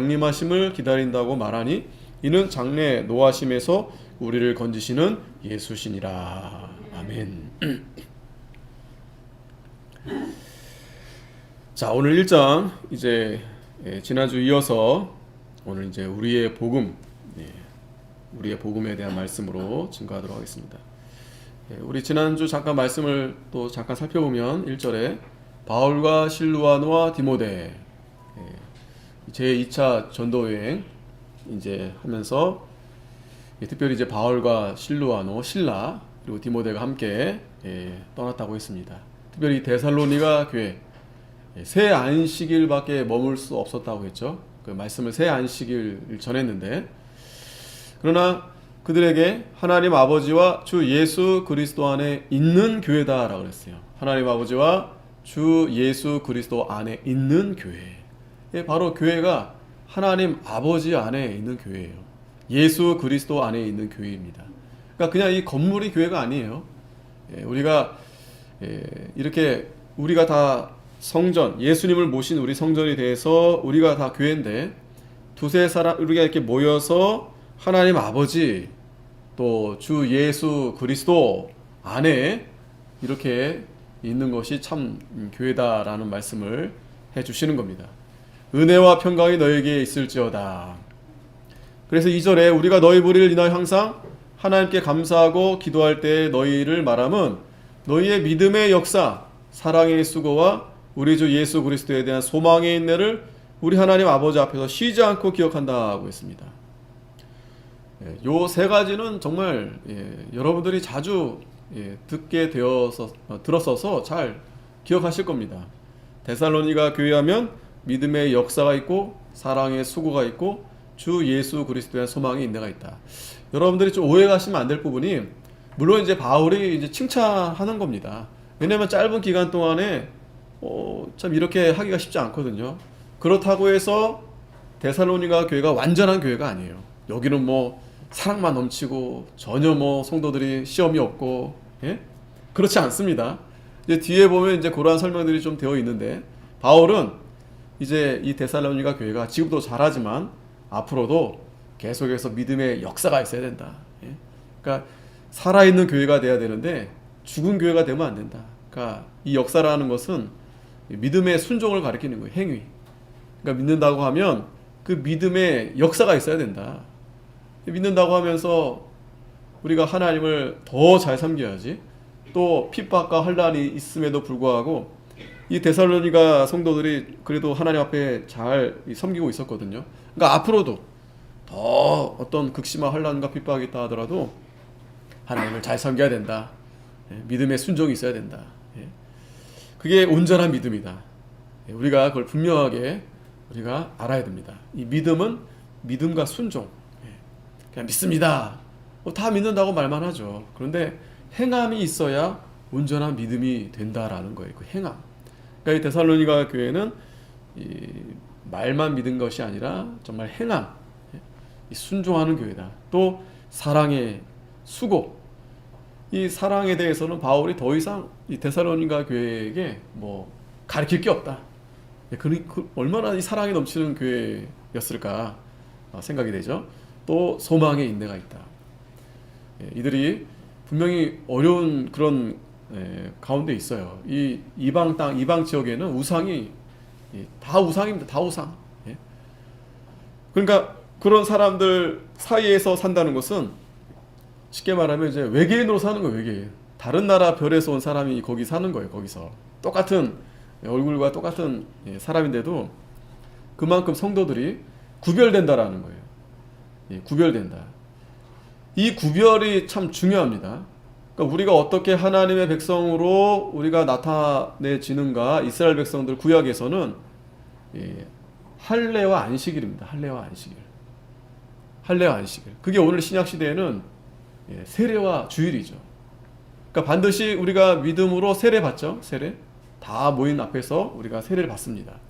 강림하심을 기다린다고 말하니 이는 장래 노하심에서 우리를 건지시는 예수시니라. 아멘. 자, 오늘 1장 이제 지난주 이어서 오늘 이제 우리의 복음, 우리의 복음에 대한 말씀으로 증거하도록 하겠습니다. 우리 지난주 잠깐 말씀을 또 잠깐 살펴보면 1절에 바울과 실루아노와 디모데 제2차 전도여행 이제 하면서 특별히 이제 바울과 실루아노, 신라 그리고 디모데가 함께 떠났다고 했습니다. 특별히 데살로니가 교회 새 안식일밖에 머물 수 없었다고 했죠. 그 말씀을 새 안식일 전했는데, 그러나 그들에게 하나님 아버지와 주 예수 그리스도 안에 있는 교회다라고 그랬어요. 하나님 아버지와 주 예수 그리스도 안에 있는 교회. 바로 교회가 하나님 아버지 안에 있는 교회예요. 예수 그리스도 안에 있는 교회입니다. 그러니까 그냥 이 건물이 교회가 아니에요. 우리가 이렇게 우리가 다 성전, 예수님을 모신 우리 성전이 돼서 우리가 다 교회인데, 두세 사람 우리가 이렇게 모여서 하나님 아버지 또 주 예수 그리스도 안에 이렇게 있는 것이 참 교회다라는 말씀을 해주시는 겁니다. 은혜와 평강이 너에게 있을지어다. 그래서 2절에 우리가 너희 무리를 인하여 항상 하나님께 감사하고 기도할 때 너희를 말함은 너희의 믿음의 역사, 사랑의 수고와 우리 주 예수 그리스도에 대한 소망의 인내를 우리 하나님 아버지 앞에서 쉬지 않고 기억한다고 했습니다. 요 세 가지는 정말 여러분들이 자주 듣게 들었어서 잘 기억하실 겁니다. 데살로니가 교회하면 믿음의 역사가 있고 사랑의 수고가 있고 주 예수 그리스도에 대한 소망의 인내가 있다. 여러분들이 좀 오해하시면 안 될 부분이, 물론 이제 바울이 이제 칭찬하는 겁니다. 왜냐하면 짧은 기간 동안에 참 이렇게 하기가 쉽지 않거든요. 그렇다고 해서 데살로니가 교회가 완전한 교회가 아니에요. 여기는 뭐 사랑만 넘치고 전혀 뭐 성도들이 시험이 없고, 그렇지 않습니다. 이제 뒤에 보면 이제 그러한 설명들이 좀 되어 있는데, 바울은 이제 이 데살로니가 교회가 지금도 잘하지만 앞으로도 계속해서 믿음의 역사가 있어야 된다. 그러니까 살아있는 교회가 돼야 되는데 죽은 교회가 되면 안 된다. 그러니까 이 역사라는 것은 믿음의 순종을 가리키는 거예요. 행위. 그러니까 믿는다고 하면 그 믿음의 역사가 있어야 된다. 믿는다고 하면서 우리가 하나님을 더 잘 섬겨야지. 또 핍박과 환난이 있음에도 불구하고 이 데살로니가 성도들이 그래도 하나님 앞에 잘 섬기고 있었거든요. 그러니까 앞으로도 더 어떤 극심한 환난과 핍박이 있다 하더라도 하나님을 잘 섬겨야 된다. 믿음의 순종이 있어야 된다. 그게 온전한 믿음이다. 우리가 그걸 분명하게 우리가 알아야 됩니다. 이 믿음은 믿음과 순종. 그냥 믿습니다. 다 믿는다고 말만 하죠. 그런데 행함이 있어야 온전한 믿음이 된다라는 거예요. 그 행함. 그러니까 이 데살로니가 교회는 이 말만 믿은 것이 아니라 정말 행함, 이 순종하는 교회다. 또 사랑의 수고. 이 사랑에 대해서는 바울이 더 이상 이 데살로니가 교회에게 뭐 가르칠 게 없다. 얼마나 이 사랑이 넘치는 교회였을까 생각이 되죠. 또 소망의 인내가 있다. 이들이 분명히 어려운 그런 가운데 있어요. 이 이방 땅, 이방 지역에는 우상이 다 우상입니다. 다 우상. 그러니까 그런 사람들 사이에서 산다는 것은 쉽게 말하면 이제 외계인으로 사는 거예요. 외계인. 다른 나라 별에서 온 사람이 거기 사는 거예요. 거기서 똑같은 얼굴과 똑같은 사람인데도 그만큼 성도들이 구별된다라는 거예요. 구별된다. 이 구별이 참 중요합니다. 그러니까 우리가 어떻게 하나님의 백성으로 우리가 나타내지는가. 이스라엘 백성들 구약에서는 할례와 안식일입니다. 할례와 안식일. 할례와 안식일. 그게 오늘 신약 시대에는 세례와 주일이죠. 그러니까 반드시 우리가 믿음으로 세례 받죠. 세례. 다 모인 앞에서 우리가 세례를 받습니다.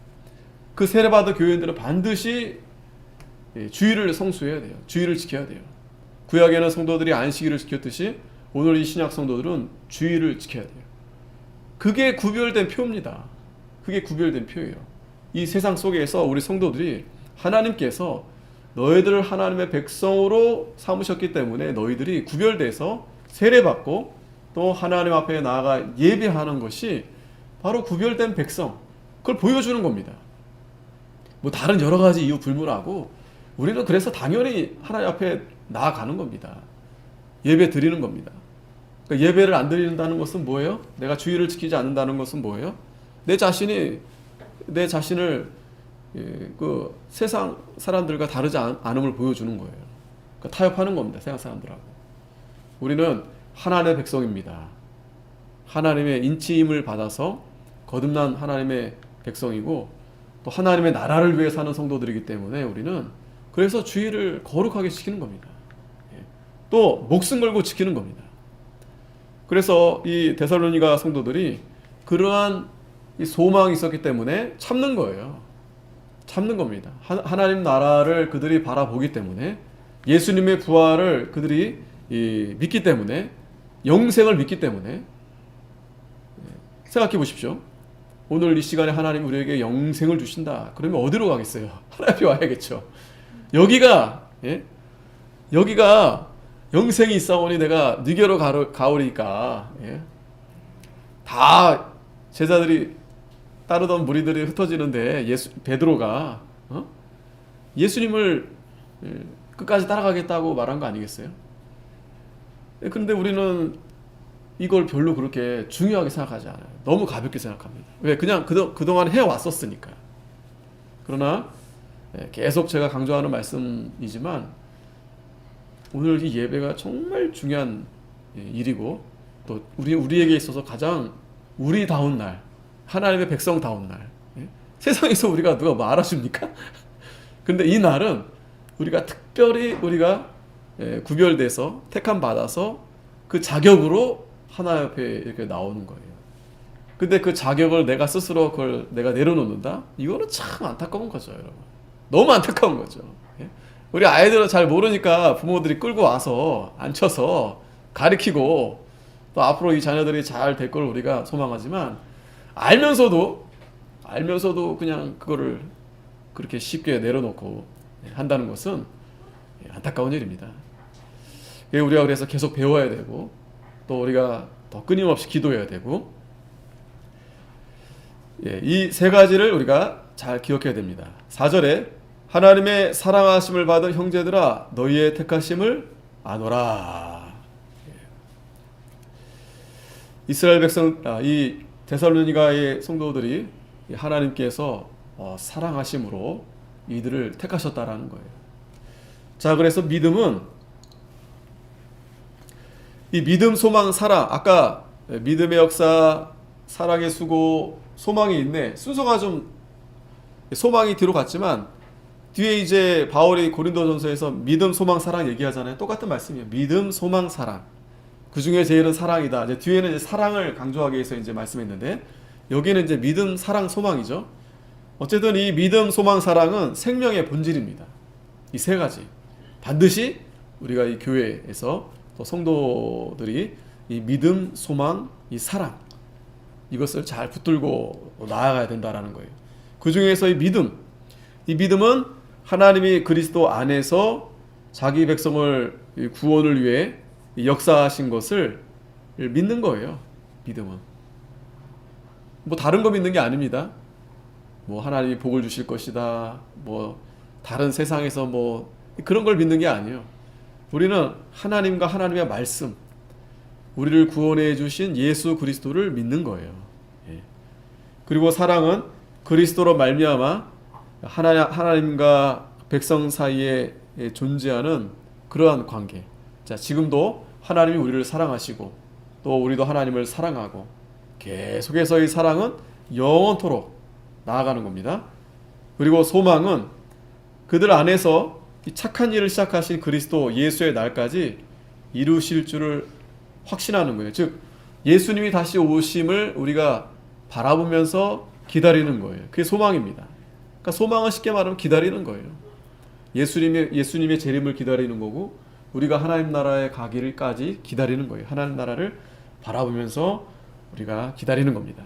그 세례 받은 교인들은 반드시 주일을 성수해야 돼요. 주일을 지켜야 돼요. 구약에는 성도들이 안식일을 지켰듯이 오늘 이 신약 성도들은 주일을 지켜야 돼요. 그게 구별된 표입니다. 그게 구별된 표예요. 이 세상 속에서 우리 성도들이 하나님께서 너희들을 하나님의 백성으로 삼으셨기 때문에 너희들이 구별돼서 세례받고 또 하나님 앞에 나아가 예배하는 것이 바로 구별된 백성, 그걸 보여주는 겁니다. 뭐 다른 여러 가지 이유 불문하고 우리는 그래서 당연히 하나님 앞에 나아가는 겁니다. 예배 드리는 겁니다. 그러니까 예배를 안 드린다는 것은 뭐예요? 내가 주의를 지키지 않는다는 것은 뭐예요? 내 자신을 그 세상 사람들과 다르지 않음을 보여주는 거예요. 그러니까 타협하는 겁니다. 세상 사람들하고. 우리는 하나님의 백성입니다. 하나님의 인치임을 받아서 거듭난 하나님의 백성이고 또 하나님의 나라를 위해 사는 성도들이기 때문에 우리는 그래서 주의를 거룩하게 지키는 겁니다. 또 목숨 걸고 지키는 겁니다. 그래서 이 데살로니가 성도들이 그러한 이 소망이 있었기 때문에 참는 거예요. 참는 겁니다. 하나님 나라를 그들이 바라보기 때문에 예수님의 부활을 그들이 믿기 때문에 영생을 믿기 때문에 생각해 보십시오. 오늘 이 시간에 하나님 우리에게 영생을 주신다. 그러면 어디로 가겠어요? 하나님 앞에 와야겠죠. 여기가 영생이 있사오니 내가 니게로 가오리까. 다 제자들이 따르던 무리들이 흩어지는데 베드로가 예수님을 끝까지 따라가겠다고 말한 거 아니겠어요? 그런데 우리는 이걸 별로 그렇게 중요하게 생각하지 않아요. 너무 가볍게 생각합니다. 왜? 그냥 그동안 해왔었으니까. 그러나 계속 제가 강조하는 말씀이지만 오늘 이 예배가 정말 중요한 일이고 또 우리에게 있어서 가장 우리다운 날, 하나님의 백성다운 날. 세상에서 우리가 누가 뭐 알아줍니까? 근데 이 날은 우리가 특별히 구별돼서 택함 받아서 그 자격으로 하나님 앞에 이렇게 나오는 거예요. 근데 그 자격을 내가 스스로 그걸 내가 내려놓는다? 이거는 참 안타까운 거죠, 여러분. 너무 안타까운 거죠. 우리 아이들은 잘 모르니까 부모들이 끌고 와서 앉혀서 가르치고 또 앞으로 이 자녀들이 잘 될 걸 우리가 소망하지만 알면서도 그냥 그거를 그렇게 쉽게 내려놓고 한다는 것은 안타까운 일입니다. 우리가 그래서 계속 배워야 되고 또 우리가 더 끊임없이 기도해야 되고 이 세 가지를 우리가 잘 기억해야 됩니다. 4절에 하나님의 사랑하심을 받은 형제들아 너희의 택하심을 아노라. 이스라엘 백성 이 데살로니가의 성도들이 하나님께서 사랑하심으로 이들을 택하셨다라는 거예요. 자, 그래서 믿음은 이 믿음, 소망, 사랑, 아까 믿음의 역사, 사랑의 수고, 소망이 있네. 순서가 좀 소망이 뒤로 갔지만 뒤에 이제 바울이 고린도전서에서 믿음, 소망, 사랑 얘기하잖아요. 똑같은 말씀이에요. 믿음, 소망, 사랑. 그 중에 제일은 사랑이다. 이제 뒤에는 이제 사랑을 강조하기 위해서 이제 말씀했는데 여기는 이제 믿음, 사랑, 소망이죠. 어쨌든 이 믿음, 소망, 사랑은 생명의 본질입니다. 이 세 가지 반드시 우리가 이 교회에서 또 성도들이 이 믿음, 소망, 이 사랑 이것을 잘 붙들고 나아가야 된다라는 거예요. 그 중에서 이 믿음은 하나님이 그리스도 안에서 자기 백성을 구원을 위해 역사하신 것을 믿는 거예요. 믿음은 뭐 다른 거 믿는 게 아닙니다. 뭐 하나님이 복을 주실 것이다. 뭐 다른 세상에서 뭐 그런 걸 믿는 게 아니에요. 우리는 하나님과 하나님의 말씀, 우리를 구원해 주신 예수 그리스도를 믿는 거예요. 그리고 사랑은 그리스도로 말미암아 하나님과 백성 사이에 존재하는 그러한 관계. 자, 지금도 하나님이 우리를 사랑하시고 또 우리도 하나님을 사랑하고 계속해서 이 사랑은 영원토록 나아가는 겁니다. 그리고 소망은 그들 안에서 이 착한 일을 시작하신 그리스도 예수의 날까지 이루실 줄을 확신하는 거예요. 즉 예수님이 다시 오심을 우리가 바라보면서 기다리는 거예요. 그게 소망입니다. 그러니까 소망은 쉽게 말하면 기다리는 거예요. 예수님의 재림을 기다리는 거고 우리가 하나님 나라에 가기를까지 기다리는 거예요. 하나님 나라를 바라보면서 우리가 기다리는 겁니다.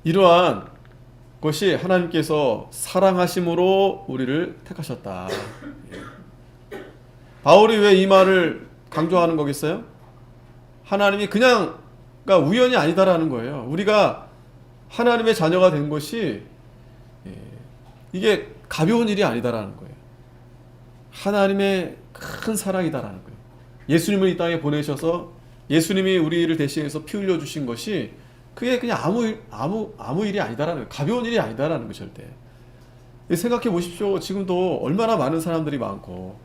이러한 그것이 하나님께서 사랑하심으로 우리를 택하셨다. 바울이 왜 이 말을 강조하는 거겠어요? 하나님이 그냥 그러니까 우연이 아니다라는 거예요. 우리가 하나님의 자녀가 된 것이 이게 가벼운 일이 아니다라는 거예요. 하나님의 큰 사랑이다라는 거예요. 예수님을 이 땅에 보내셔서 예수님이 우리를 대신해서 피 흘려 주신 것이 그게 그냥 아무 일이 아니다라는 거예요. 가벼운 일이 아니다라는 거예요. 절대. 생각해 보십시오. 지금도 얼마나 많은 사람들이 많고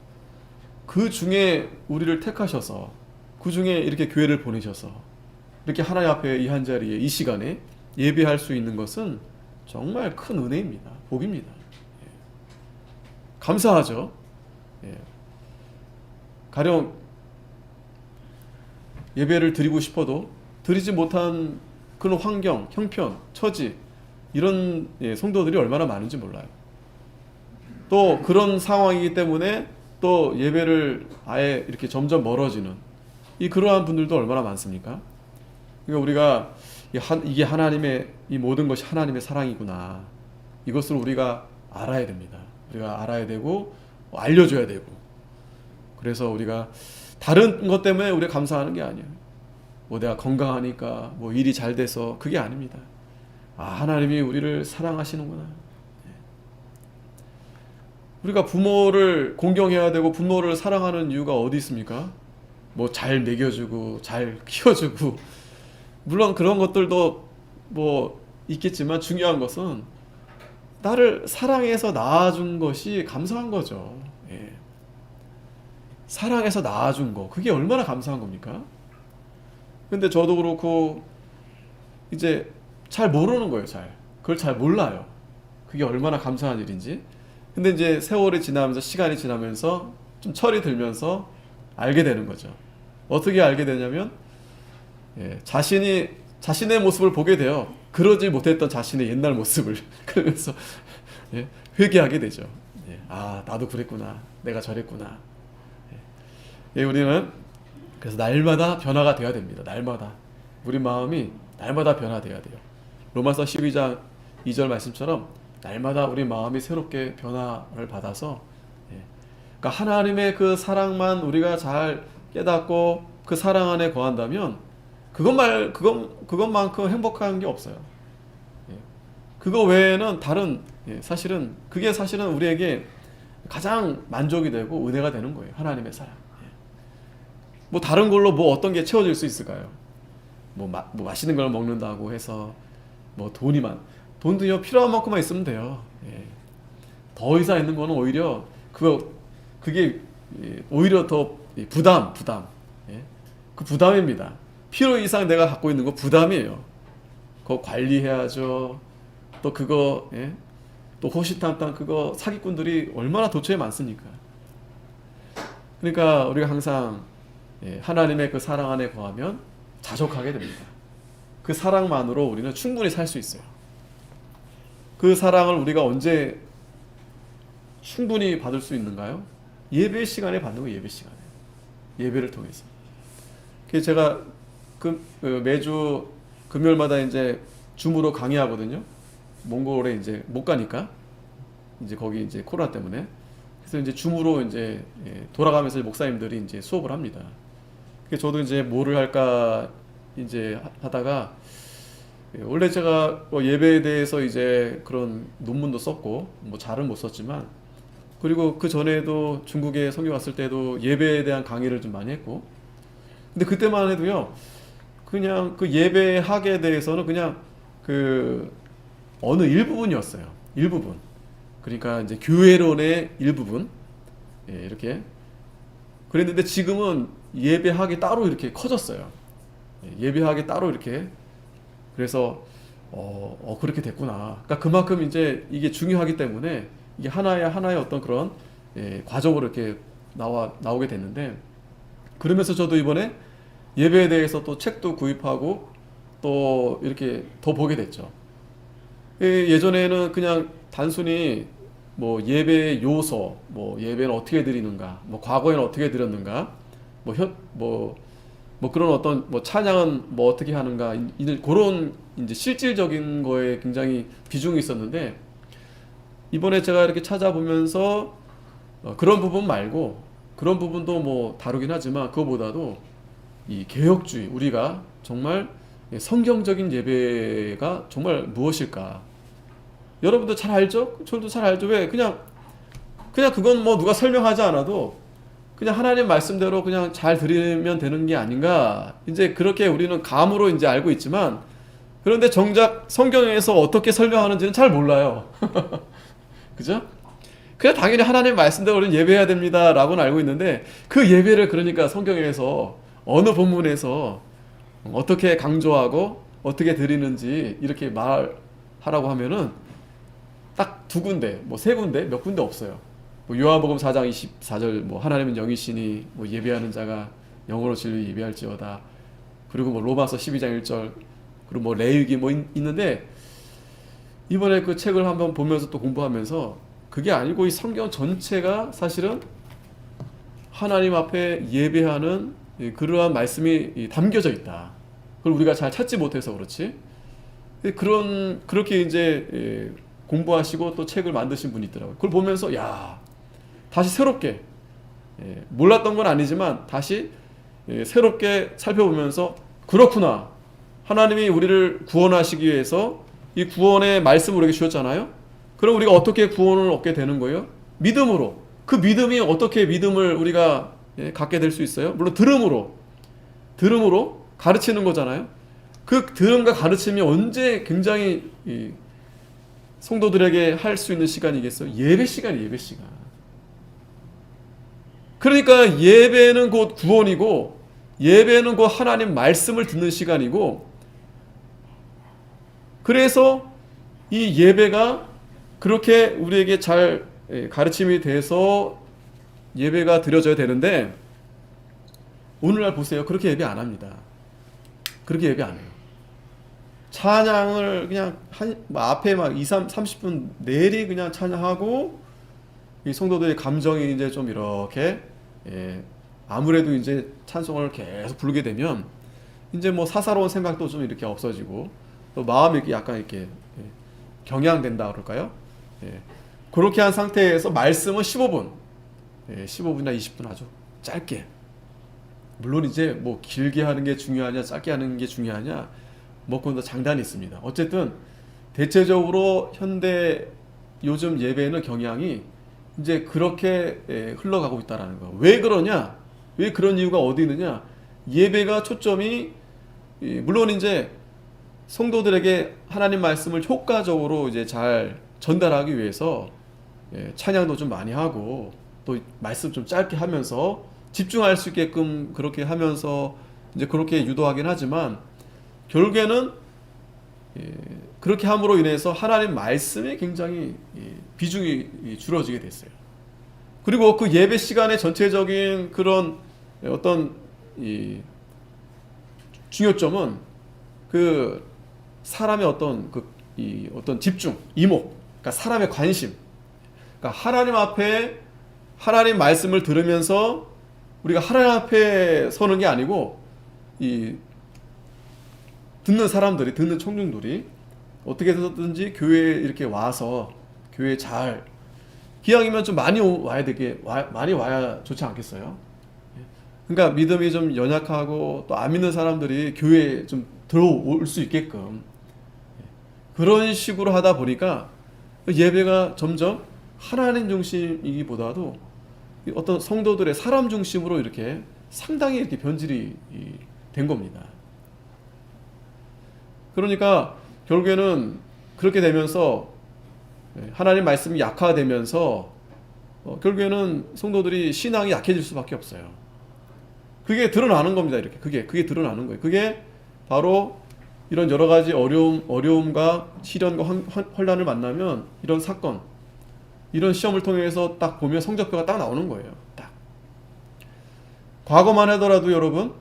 그 중에 우리를 택하셔서 그 중에 이렇게 교회를 보내셔서 이렇게 하나님 앞에 이 한자리에 이 시간에 예배할 수 있는 것은 정말 큰 은혜입니다. 복입니다. 감사하죠. 가령 예배를 드리고 싶어도 드리지 못한 그런 환경, 형편, 처지 이런 성도들이 얼마나 많은지 몰라요. 또 그런 상황이기 때문에 또 예배를 아예 이렇게 점점 멀어지는 그러한 분들도 얼마나 많습니까? 그러니까 우리가 이게 하나님의 이 모든 것이 하나님의 사랑이구나. 이것을 우리가 알아야 됩니다. 우리가 알아야 되고 알려줘야 되고. 그래서 우리가 다른 것 때문에 우리가 감사하는 게 아니에요. 뭐 내가 건강하니까 뭐 일이 잘 돼서 그게 아닙니다. 하나님이 우리를 사랑하시는구나. 우리가 부모를 공경해야 되고 부모를 사랑하는 이유가 어디 있습니까? 뭐 잘 먹여주고 잘 키워주고 물론 그런 것들도 뭐 있겠지만 중요한 것은 나를 사랑해서 낳아준 것이 감사한 거죠. 사랑해서 낳아준 거 그게 얼마나 감사한 겁니까? 근데 저도 그렇고 이제 잘 모르는 거예요. 그걸 잘 몰라요. 그게 얼마나 감사한 일인지. 근데 이제 세월이 지나면서 시간이 지나면서 좀 철이 들면서 알게 되는 거죠. 어떻게 알게 되냐면 자신의 모습을 보게 돼요. 그러지 못했던 자신의 옛날 모습을 그러면서 회개하게 되죠. 나도 그랬구나. 내가 저랬구나. 우리는 그래서 날마다 변화가 돼야 됩니다. 날마다 우리 마음이 날마다 변화돼야 돼요. 로마서 12장 2절 말씀처럼 날마다 우리 마음이 새롭게 변화를 받아서 그러니까 하나님의 그 사랑만 우리가 잘 깨닫고 그 사랑 안에 거한다면 그것만큼 행복한 게 없어요. 그거 외에는 다른 사실은 우리에게 가장 만족이 되고 은혜가 되는 거예요. 하나님의 사랑. 뭐 다른 걸로 뭐 어떤 게 채워질 수 있을까요? 뭐 맛있는 걸 먹는다고 해서 뭐 돈도요 필요한 만큼만 있으면 돼요. 더 이상 있는 거는 오히려 그게 오히려 더 부담. 그 부담입니다. 필요 이상 내가 갖고 있는 거 부담이에요. 그거 관리해야죠. 또 그거 또 호시탐탐 그거 사기꾼들이 얼마나 도처에 많습니까? 그러니까 우리가 항상 하나님의 그 사랑 안에 거하면 자족하게 됩니다. 그 사랑만으로 우리는 충분히 살 수 있어요. 그 사랑을 우리가 언제 충분히 받을 수 있는가요? 예배 시간에 받는 거예요. 예배 시간에. 예배를 통해서. 그래서 제가 매주 금요일마다 이제 줌으로 강의하거든요. 몽골에 이제 못 가니까 이제 거기 이제 코로나 때문에 그래서 이제 줌으로 이제 돌아가면서 목사님들이 이제 수업을 합니다. 그래서 저도 이제 뭐를 할까 이제 하다가 원래 제가 예배에 대해서 이제 그런 논문도 썼고 뭐 잘은 못 썼지만 그리고 그 전에도 중국에 선교 갔을 때도 예배에 대한 강의를 좀 많이 했고 근데 그때만 해도요 그냥 그 예배학에 대해서는 그냥 그 어느 일부분이었어요. 일부분. 그러니까 이제 교회론의 일부분 이렇게 그랬는데 지금은 예배학이 따로 이렇게 커졌어요. 예배학이 따로 이렇게 그래서 그렇게 됐구나. 그러니까 그만큼 이제 이게 중요하기 때문에 이게 하나의 어떤 그런 과정으로 이렇게 나오게 됐는데 그러면서 저도 이번에 예배에 대해서 또 책도 구입하고 또 이렇게 더 보게 됐죠. 예전에는 그냥 단순히 뭐 예배의 요소, 뭐 예배는 어떻게 드리는가, 뭐 과거에는 어떻게 드렸는가, 뭐 그런 어떤 뭐 찬양은 뭐 어떻게 하는가 그런 이제 실질적인 거에 굉장히 비중이 있었는데, 이번에 제가 이렇게 찾아보면서 그런 부분 말고, 그런 부분도 뭐 다루긴 하지만 그거보다도 이 개혁주의, 우리가 정말 성경적인 예배가 정말 무엇일까? 여러분도 잘 알죠? 저도 잘 알죠? 왜 그냥 그건 뭐 누가 설명하지 않아도 그냥 하나님 말씀대로 그냥 잘 들으면 되는 게 아닌가, 이제 그렇게 우리는 감으로 이제 알고 있지만, 그런데 정작 성경에서 어떻게 설명하는지는 잘 몰라요. 그죠? 그냥 당연히 하나님 말씀대로 우리는 예배해야 됩니다 라고는 알고 있는데, 그 예배를 그러니까 성경에서 어느 본문에서 어떻게 강조하고 어떻게 드리는지 이렇게 말하라고 하면은 딱 두 군데, 뭐 세 군데, 몇 군데 없어요. 뭐 요한복음 4장 24절 뭐 하나님은 영이시니 뭐 예배하는 자가 영으로 진리 예배할지어다. 그리고 뭐 로마서 12장 1절, 그리고 뭐 레위기 뭐 있는데, 이번에 그 책을 한번 보면서 또 공부하면서 그게 아니고 이 성경 전체가 사실은 하나님 앞에 예배하는 그러한 말씀이 담겨져 있다. 그걸 우리가 잘 찾지 못해서 그렇지. 그렇게 이제 공부하시고 또 책을 만드신 분이 있더라고요. 그걸 보면서 야, 다시 새롭게, 몰랐던 건 아니지만 다시 새롭게 살펴보면서, 그렇구나, 하나님이 우리를 구원하시기 위해서 이 구원의 말씀을 우리에게 주셨잖아요. 그럼 우리가 어떻게 구원을 얻게 되는 거예요? 믿음으로. 그 믿음이 어떻게 믿음을 우리가 갖게 될 수 있어요? 물론 들음으로 가르치는 거잖아요. 그 들음과 가르침이 언제 굉장히 성도들에게 할 수 있는 시간이겠어요? 예배 시간이에요, 예배 시간. 그러니까 예배는 곧 구원이고, 예배는 곧 하나님 말씀을 듣는 시간이고, 그래서 이 예배가 그렇게 우리에게 잘 가르침이 돼서 예배가 드려져야 되는데, 오늘날 보세요. 그렇게 예배 안 합니다. 그렇게 예배 안 해요. 찬양을 그냥 앞에 막 30분 내리 그냥 찬양하고, 이 성도들의 감정이 이제 좀 이렇게, 아무래도 이제 찬송을 계속 부르게 되면 이제 뭐 사사로운 생각도 좀 이렇게 없어지고, 또 마음이 이렇게 약간 이렇게 경향된다 그럴까요? 그렇게 한 상태에서 말씀은 15분, 15분이나 20분 아주 짧게. 물론 이제 뭐 길게 하는 게 중요하냐 짧게 하는 게 중요하냐, 뭐 그건 다 장단이 있습니다. 어쨌든 대체적으로 현대 요즘 예배는 경향이 이제 그렇게 흘러가고 있다라는 거. 왜 그러냐? 왜 그런 이유가 어디 있느냐? 예배가 초점이, 물론 이제 성도들에게 하나님 말씀을 효과적으로 이제 잘 전달하기 위해서 찬양도 좀 많이 하고, 또 말씀 좀 짧게 하면서 집중할 수 있게끔 그렇게 하면서 이제 그렇게 유도하긴 하지만, 결국에는 그렇게 함으로 인해서 하나님 말씀에 굉장히 비중이 줄어지게 됐어요. 그리고 그 예배 시간의 전체적인 그런 어떤 중요점은 그 사람의 어떤 어떤 집중, 이목, 그러니까 사람의 관심. 그러니까 하나님 앞에 하나님 말씀을 들으면서 우리가 하나님 앞에 서는 게 아니고, 이 듣는 사람들이, 듣는 청중들이 어떻게 해서든지 교회에 이렇게 와서 교회에 잘, 기왕이면 좀 많이 와야 되게, 많이 와야 좋지 않겠어요? 그러니까 믿음이 좀 연약하고 또 안 믿는 사람들이 교회에 좀 들어올 수 있게끔 그런 식으로 하다 보니까 예배가 점점 하나님 중심이기보다도 어떤 성도들의 사람 중심으로 이렇게 상당히 이렇게 변질이 된 겁니다. 그러니까 결국에는 그렇게 되면서 하나님 말씀이 약화되면서 결국에는 성도들이 신앙이 약해질 수밖에 없어요. 그게 드러나는 겁니다. 이렇게 그게 드러나는 거예요. 그게 바로 이런 여러 가지 어려움과 시련과 혼란을 만나면, 이런 사건, 이런 시험을 통해서 딱 보면 성적표가 딱 나오는 거예요. 딱. 과거만 하더라도 여러분,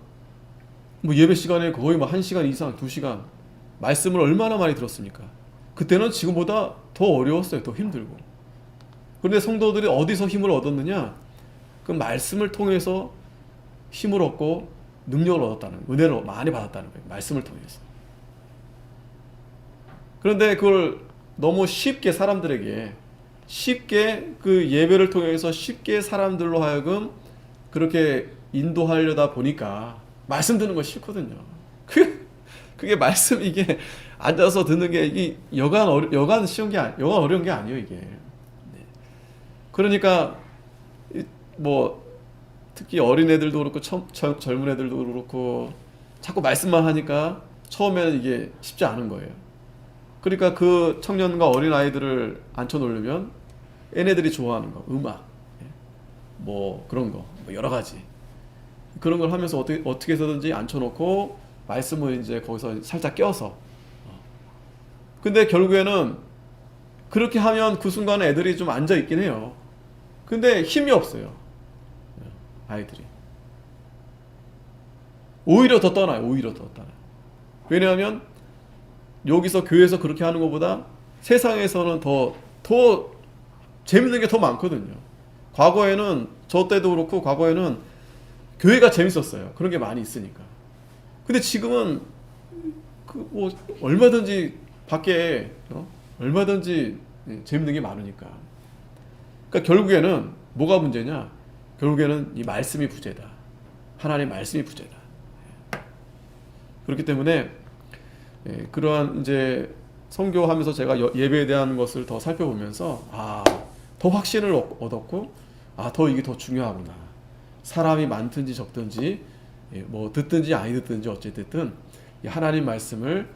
뭐 예배 시간에 거의 뭐 1시간 이상, 2시간 말씀을 얼마나 많이 들었습니까? 그때는 지금보다 더 어려웠어요. 더 힘들고. 그런데 성도들이 어디서 힘을 얻었느냐? 그 말씀을 통해서 힘을 얻고, 능력을 얻었다는, 은혜를 많이 받았다는 거예요. 말씀을 통해서. 그런데 그걸 너무 쉽게 사람들에게, 쉽게 그 예배를 통해서 쉽게 사람들로 하여금 그렇게 인도하려다 보니까 말씀 듣는 거 싫거든요. 그게 말씀, 이게 앉아서 듣는 게 이게 여간 쉬운 게 여간 어려운 게 아니에요, 이게. 네. 그러니까 뭐 특히 어린 애들도 그렇고 젊은 애들도 그렇고 자꾸 말씀만 하니까 처음에는 이게 쉽지 않은 거예요. 그러니까 그 청년과 어린 아이들을 앉혀 놓으려면 얘네들이 좋아하는 거, 음악, 뭐 그런 거, 뭐 여러 가지 그런 걸 하면서 어떻게 해서든지 앉혀놓고 말씀을 이제 거기서 살짝 껴서. 근데 결국에는 그렇게 하면 그 순간에 애들이 좀 앉아 있긴 해요. 근데 힘이 없어요, 아이들이. 오히려 더 떠나요. 오히려 더 떠나요. 왜냐하면 여기서 교회에서 그렇게 하는 것보다 세상에서는 더 재밌는 게 더 많거든요. 과거에는, 저 때도 그렇고 과거에는 교회가 재밌었어요. 그런 게 많이 있으니까. 근데 지금은 뭐 얼마든지 밖에 얼마든지 재밌는 게 많으니까. 그러니까 결국에는 뭐가 문제냐? 결국에는 이 말씀이 부재다. 하나님 말씀이 부재다. 그렇기 때문에 그러한 이제 선교하면서 제가 예배에 대한 것을 더 살펴보면서 더 확신을 얻었고, 더 이게 더 중요하구나. 사람이 많든지 적든지 뭐 듣든지 아니 듣든지 어쨌든 이 하나님 말씀을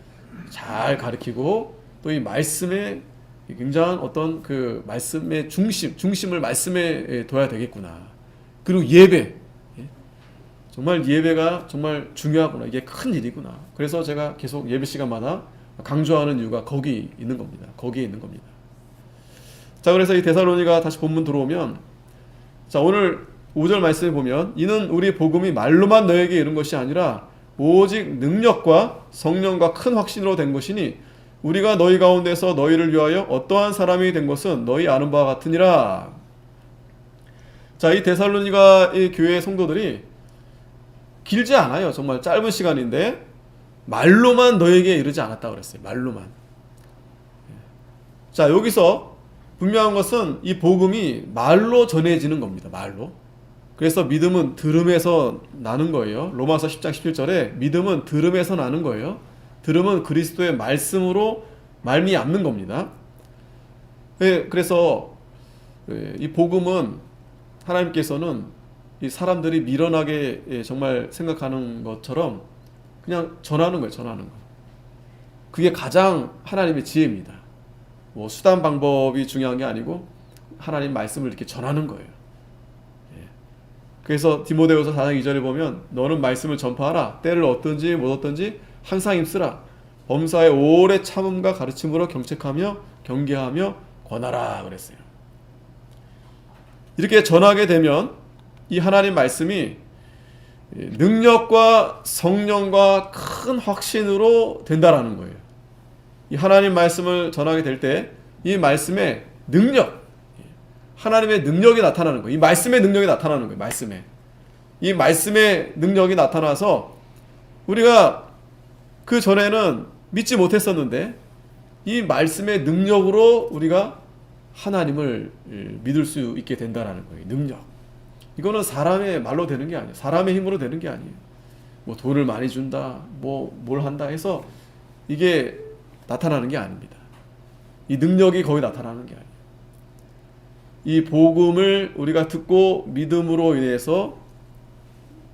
잘 가르치고, 또 이 말씀에 굉장한 어떤 그 말씀의 중심을 말씀에 둬야 되겠구나. 그리고 예배, 정말 예배가 정말 중요하구나. 이게 큰 일이구나. 그래서 제가 계속 예배 시간마다 강조하는 이유가 거기 있는 겁니다. 거기에 있는 겁니다. 자, 그래서 이 데살로니가 다시 본문 들어오면, 자, 오늘 5절 말씀을 보면, 이는 우리 복음이 말로만 너에게 이른 것이 아니라 오직 능력과 성령과 큰 확신으로 된 것이니 우리가 너희 가운데서 너희를 위하여 어떠한 사람이 된 것은 너희 아는 바와 같으니라. 자, 이 데살로니가 이 교회 성도들이 길지 않아요. 정말 짧은 시간인데 말로만 너에게 이르지 않았다고 그랬어요. 말로만. 자, 여기서 분명한 것은 이 복음이 말로 전해지는 겁니다. 말로. 그래서 믿음은 들음에서 나는 거예요. 로마서 10장 17절에 믿음은 들음에서 나는 거예요. 들음은 그리스도의 말씀으로 말미암는 겁니다. 그래서 이 복음은 하나님께서는 이 사람들이 미련하게 정말 생각하는 것처럼 그냥 전하는 거예요. 전하는 거. 그게 가장 하나님의 지혜입니다. 뭐 수단 방법이 중요한 게 아니고 하나님 말씀을 이렇게 전하는 거예요. 그래서 디모데후서 4장 2절에 보면 너는 말씀을 전파하라. 때를 얻든지 못 얻든지 항상 힘쓰라. 범사의 오래 참음과 가르침으로 경책하며 경계하며 권하라 그랬어요. 이렇게 전하게 되면 이 하나님 말씀이 능력과 성령과 큰 확신으로 된다라는 거예요. 이 하나님 말씀을 전하게 될 때 이 말씀의 능력, 하나님의 능력이 나타나는 거예요. 이 말씀의 능력이 나타나는 거예요. 말씀에. 이 말씀의 능력이 나타나서 우리가 그 전에는 믿지 못했었는데 이 말씀의 능력으로 우리가 하나님을 믿을 수 있게 된다라는 거예요. 능력. 이거는 사람의 말로 되는 게 아니에요. 사람의 힘으로 되는 게 아니에요. 뭐 돈을 많이 준다, 뭐 뭘 한다 해서 이게 나타나는 게 아닙니다. 이 능력이 거기 나타나는 게 아니에요. 이 복음을 우리가 듣고 믿음으로 인해서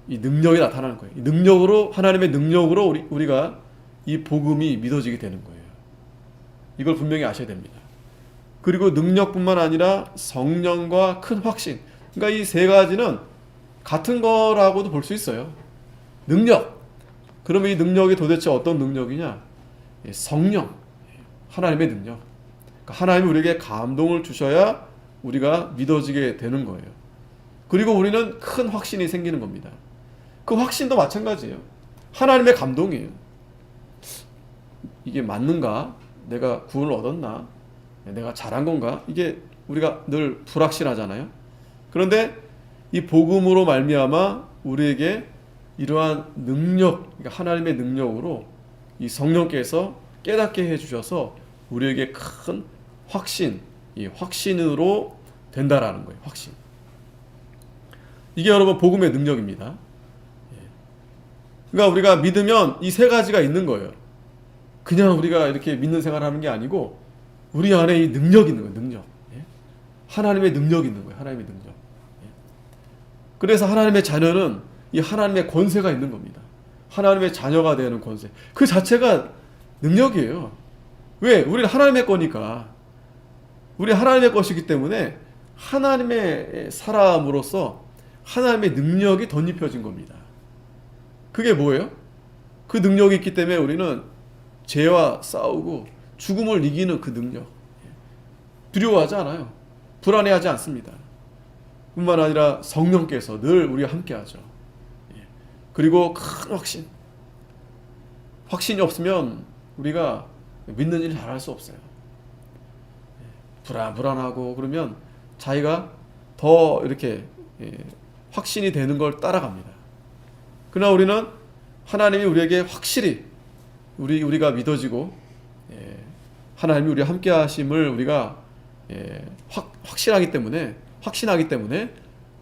이 능력이 나타나는 거예요. 이 능력으로, 하나님의 능력으로 우리가 이 복음이 믿어지게 되는 거예요. 이걸 분명히 아셔야 됩니다. 그리고 능력뿐만 아니라 성령과 큰 확신. 그러니까 이 세 가지는 같은 거라고도 볼 수 있어요. 능력. 그러면 이 능력이 도대체 어떤 능력이냐? 성령. 하나님의 능력. 그러니까 하나님이 우리에게 감동을 주셔야 우리가 믿어지게 되는 거예요. 그리고 우리는 큰 확신이 생기는 겁니다. 그 확신도 마찬가지예요. 하나님의 감동이에요. 이게 맞는가? 내가 구원을 얻었나? 내가 잘한 건가? 이게 우리가 늘 불확실하잖아요. 그런데 이 복음으로 말미암아 우리에게 이러한 능력, 그러니까 하나님의 능력으로 이 성령께서 깨닫게 해주셔서 우리에게 큰 확신, 이 확신으로 된다라는 거예요. 확신. 이게 여러분 복음의 능력입니다. 그러니까 우리가 믿으면 이 세 가지가 있는 거예요. 그냥 우리가 이렇게 믿는 생활하는 게 아니고 우리 안에 이 능력이 있는 거예요. 능력. 하나님의 능력이 있는 거예요. 하나님의 능력. 그래서 하나님의 자녀는 이 하나님의 권세가 있는 겁니다. 하나님의 자녀가 되는 권세. 그 자체가 능력이에요. 왜? 우리는 하나님의 거니까. 우리 하나님의 것이기 때문에 하나님의 사람으로서 하나님의 능력이 덧입혀진 겁니다. 그게 뭐예요? 그 능력이 있기 때문에 우리는 죄와 싸우고 죽음을 이기는 그 능력. 두려워하지 않아요. 불안해하지 않습니다. 뿐만 아니라 성령께서 늘 우리와 함께하죠. 그리고 큰 확신. 확신이 없으면 우리가 믿는 일을 잘할 수 없어요. 불안하고 그러면 자기가 더 이렇게 확신이 되는 걸 따라갑니다. 그러나 우리는 하나님이 우리에게 확실히 우리가 믿어지고 하나님이 우리와 함께 하심을 우리가 확신하기 때문에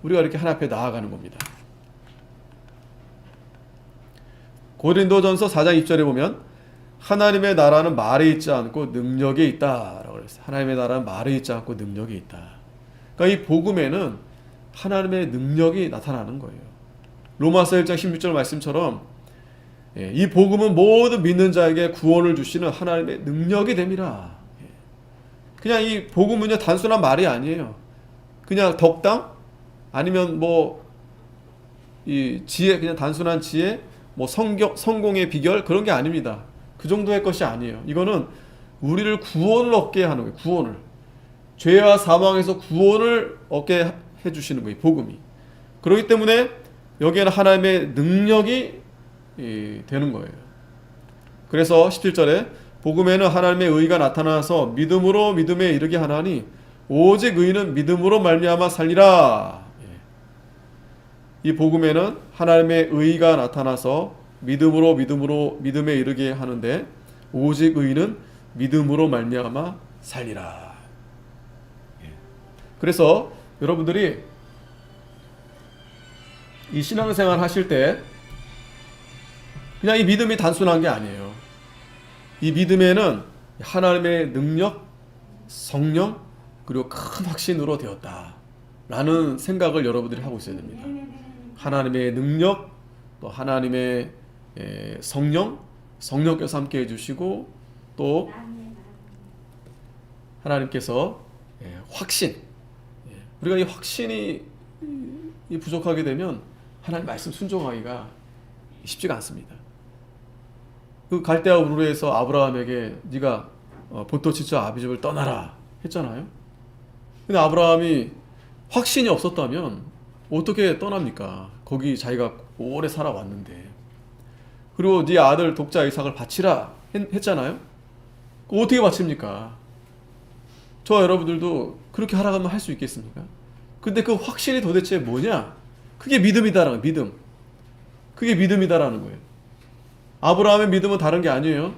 우리가 이렇게 하나님 앞에 나아가는 겁니다. 고린도전서 4장 2절에 보면 하나님의 나라는 말에 있지 않고 능력에 있다라고 그랬어요. 하나님의 나라는 말에 있지 않고 능력에 있다. 그러니까 이 복음에는 하나님의 능력이 나타나는 거예요. 로마서 1장 16절 말씀처럼 이 복음은 모든 믿는 자에게 구원을 주시는 하나님의 능력이 됨이라. 그냥 이 복음은요 단순한 말이 아니에요. 그냥 덕당 아니면 뭐 이 지혜, 그냥 단순한 지혜, 뭐 성공의 비결 그런 게 아닙니다. 그 정도의 것이 아니에요. 이거는 우리를 구원을 얻게 하는 거예요. 구원을. 죄와 사망에서 구원을 얻게 해주시는 거예요. 복음이. 그렇기 때문에 여기에는 하나님의 능력이 되는 거예요. 그래서 17절에 복음에는 하나님의 의가 나타나서 믿음으로 믿음에 이르게 하나니 오직 의인은 믿음으로 말미암아 살리라. 이 복음에는 하나님의 의가 나타나서 믿음으로 믿음에 이르게 하는데 오직 의인은 믿음으로 말미암아 살리라. 그래서 여러분들이 이 신앙생활 하실 때 그냥 이 믿음이 단순한 게 아니에요. 이 믿음에는 하나님의 능력, 성령, 그리고 큰 확신으로 되었다라는 생각을 여러분들이 하고 있어야 됩니다. 하나님의 능력, 또 하나님의 성령께서 함께 해주시고 또 하나님께서 확신, 우리가 이 확신이 부족하게 되면 하나님 말씀 순종하기가 쉽지가 않습니다. 그 갈대아 우르에서 아브라함에게 네가 본토 지쳐 아비집을 떠나라 했잖아요. 근데 아브라함이 확신이 없었다면 어떻게 떠납니까? 거기 자기가 오래 살아왔는데. 그리고 네 아들 독자 이삭을 바치라 했잖아요. 어떻게 바칩니까? 저 여러분들도 그렇게 하라고 하면 할 수 있겠습니까? 근데 그 확신이 도대체 뭐냐? 그게 믿음이다라는 거예요. 믿음. 그게 믿음이다라는 거예요. 아브라함의 믿음은 다른 게 아니에요.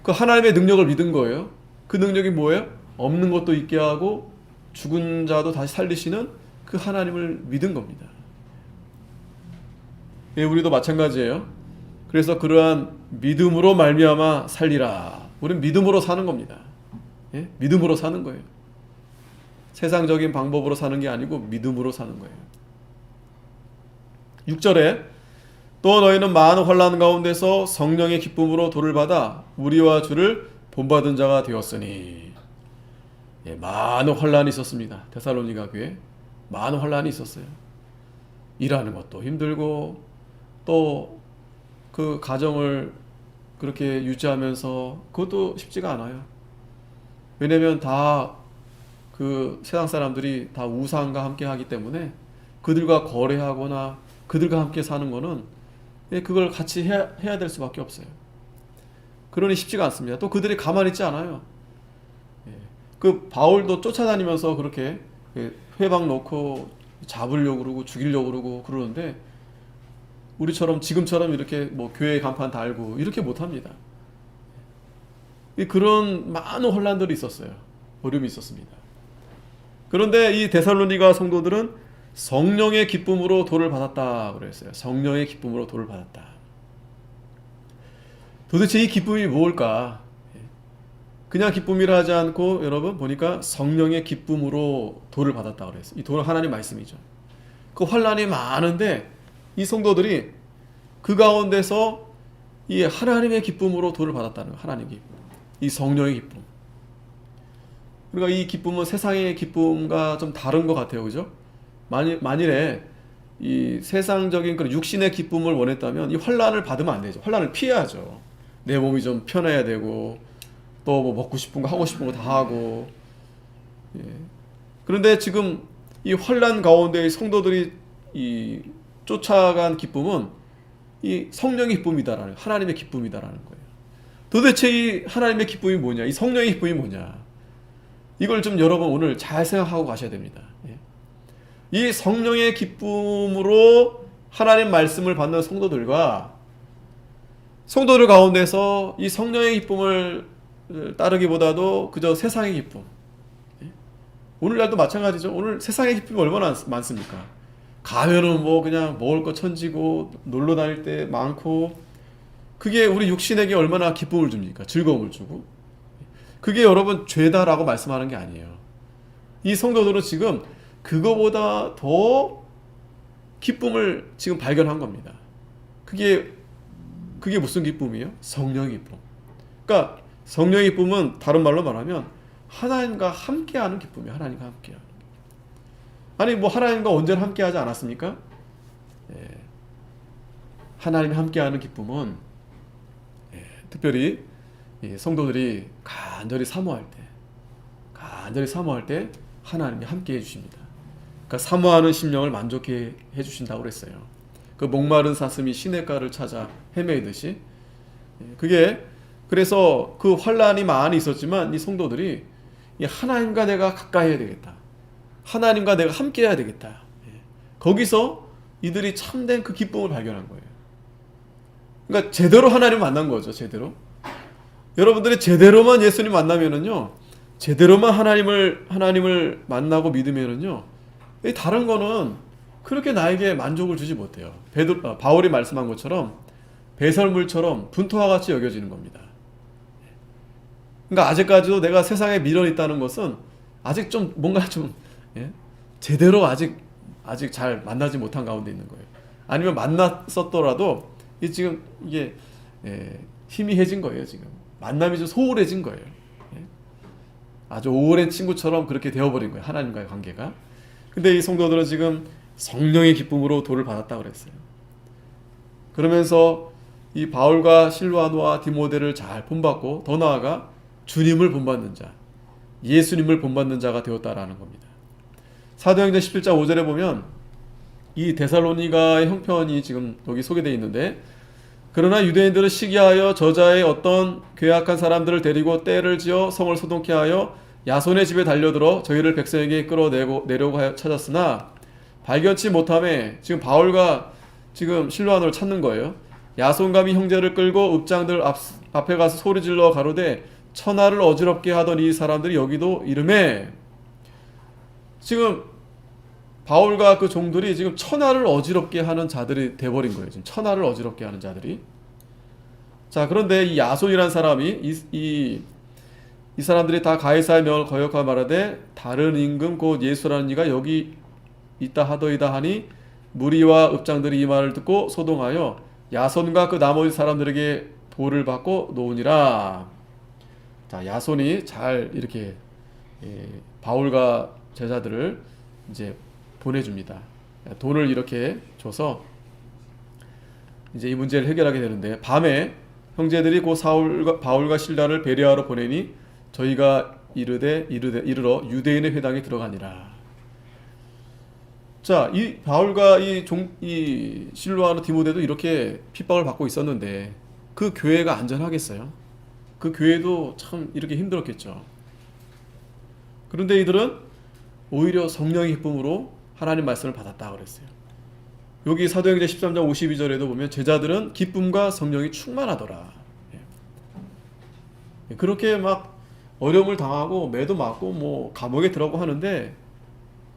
그 하나님의 능력을 믿은 거예요. 그 능력이 뭐예요? 없는 것도 있게 하고 죽은 자도 다시 살리시는 그 하나님을 믿은 겁니다. 예, 우리도 마찬가지예요. 그래서 그러한 믿음으로 말미암아 살리라. 우리는 믿음으로 사는 겁니다. 예? 믿음으로 사는 거예요. 세상적인 방법으로 사는 게 아니고 믿음으로 사는 거예요. 6절에 또 너희는 많은 환난 가운데서 성령의 기쁨으로 도를 받아 우리와 주를 본받은 자가 되었으니. 예, 많은 환난이 있었습니다. 데살로니가 교회 많은 환난이 있었어요. 일하는 것도 힘들고 또 그 가정을 그렇게 유지하면서 그것도 쉽지가 않아요. 왜냐면 다 그 세상 사람들이 다 우상과 함께 하기 때문에 그들과 거래하거나 그들과 함께 사는 거는 그걸 같이 해야 될 수밖에 없어요. 그러니 쉽지가 않습니다. 또 그들이 가만히 있지 않아요. 그 바울도 쫓아다니면서 그렇게 회방 놓고 잡으려고 그러고 죽이려고 그러고 그러는데 우리처럼 지금처럼 이렇게 뭐 교회 간판 달고 이렇게 못합니다. 그런 많은 혼란들이 있었어요. 어려움이 있었습니다. 그런데 이 데살로니가 성도들은 성령의 기쁨으로 도를 받았다 그랬어요. 성령의 기쁨으로 도를 받았다. 도대체 이 기쁨이 뭘까? 그냥 기쁨이라 하지 않고 여러분 보니까 성령의 기쁨으로 도를 받았다 그랬어요. 이 도는 하나님 말씀이죠. 그 환란이 많은데 이 성도들이 그 가운데서 이 하나님의 기쁨으로 도를 받았다는 거예요. 하나님의 기쁨. 이 성령의 기쁨. 그러니까 이 기쁨은 세상의 기쁨과 좀 다른 것 같아요. 그죠? 만일에 이 세상적인 그런 육신의 기쁨을 원했다면 이 환란을 받으면 안 되죠. 환란을 피해야죠. 내 몸이 좀 편해야 되고 또 뭐 먹고 싶은 거 하고 싶은 거 다 하고. 예. 그런데 지금 이 환란 가운데 성도들이 이 쫓아간 기쁨은 이 성령의 기쁨이다라는, 하나님의 기쁨이다라는 거예요. 도대체 이 하나님의 기쁨이 뭐냐? 이 성령의 기쁨이 뭐냐? 이걸 좀 여러분 오늘 잘 생각하고 가셔야 됩니다. 예. 이 성령의 기쁨으로 하나님 말씀을 받는 성도들과 성도들 가운데서 이 성령의 기쁨을 따르기보다도 그저 세상의 기쁨. 예. 오늘날도 마찬가지죠. 오늘 세상의 기쁨이 얼마나 많습니까? 가면은 뭐 그냥 먹을 거 천지고 놀러 다닐 때 많고, 그게 우리 육신에게 얼마나 기쁨을 줍니까? 즐거움을 주고. 그게 여러분 죄다라고 말씀하는 게 아니에요. 이 성도들은 지금 그거보다 더 기쁨을 지금 발견한 겁니다. 그게 무슨 기쁨이에요? 성령의 기쁨. 그러니까 성령의 기쁨은 다른 말로 말하면 하나님과 함께하는 기쁨이에요. 하나님과 함께하는. 아니 뭐 하나님과 언제나 함께하지 않았습니까? 예. 하나님과 함께하는 기쁨은 특별히 성도들이 간절히 사모할 때 하나님이 함께 해주십니다. 그러니까 사모하는 심령을 만족해 해주신다고 그랬어요. 그 목마른 사슴이 시냇가를 찾아 헤매이듯이. 그게 그래서 그 환란이 많이 있었지만 이 성도들이 하나님과 내가 가까이 해야 되겠다. 하나님과 내가 함께 해야 되겠다. 거기서 이들이 참된 그 기쁨을 발견한 거예요. 그러니까 제대로 하나님을 만난 거죠. 제대로. 여러분들이 제대로만 예수님 만나면은요, 제대로만 하나님을 만나고 믿으면은요, 다른 거는 그렇게 나에게 만족을 주지 못해요. 바울이 말씀한 것처럼 배설물처럼 분토와 같이 여겨지는 겁니다. 그러니까 아직까지도 내가 세상에 미련 있다는 것은 아직 좀 뭔가 좀 제대로 아직 잘 만나지 못한 가운데 있는 거예요. 아니면 만났었더라도 지금 이게 희미해진 거예요. 지금 만남이 좀 소홀해진 거예요. 아주 오랜 친구처럼 그렇게 되어버린 거예요. 하나님과의 관계가. 근데 이 성도들은 지금 성령의 기쁨으로 도를 받았다고 그랬어요. 그러면서 이 바울과 실와노와 디모데를 잘 본받고 더 나아가 주님을 본받는 자, 예수님을 본받는 자가 되었다라는 겁니다. 사도행전 17장 5절에 보면 이 데살로니가의 형편이 지금 여기 소개되어 있는데, 그러나 유대인들은 시기하여 저자의 어떤 괴악한 사람들을 데리고 떼를 지어 성을 소동케 하여 야손의 집에 달려들어 저희를 백성에게 끌어내려고 하여 찾았으나 발견치 못함에, 지금 바울과 지금 실로아노를 찾는 거예요. 야손감이 형제를 끌고 읍장들 앞에 가서 소리질러 가로되 천하를 어지럽게 하던 이 사람들이 여기도 이름에, 지금 바울과 그 종들이 지금 천하를 어지럽게 하는 자들이 돼버린 거예요. 지금 천하를 어지럽게 하는 자들이. 자, 그런데 이 야손이라는 사람이 이 사람들이 다 가이사의 명을 거역하여 말하되 다른 임금 곧 예수라는 이가 여기 있다 하더이다 하니 무리와 읍장들이 이 말을 듣고 소동하여 야손과 그 나머지 사람들에게 돌을 받고 놓으니라. 자, 야손이 잘 이렇게 바울과 제자들을 이제 보내줍니다. 돈을 이렇게 줘서 이제 이 문제를 해결하게 되는데, 밤에 형제들이 곧 바울과 실라를 베레아로 보내니 저희가 이르러 유대인의 회당에 들어가니라. 자, 이 바울과 이 실로아노 디모데도 이렇게 핍박을 받고 있었는데 그 교회가 안전하겠어요? 그 교회도 참 이렇게 힘들었겠죠. 그런데 이들은 오히려 성령의 기쁨으로 하나님 말씀을 받았다 그랬어요. 여기 사도행전 13장 52절에도 보면 제자들은 기쁨과 성령이 충만하더라. 그렇게 막 어려움을 당하고 매도 맞고 뭐 감옥에 들어가고 하는데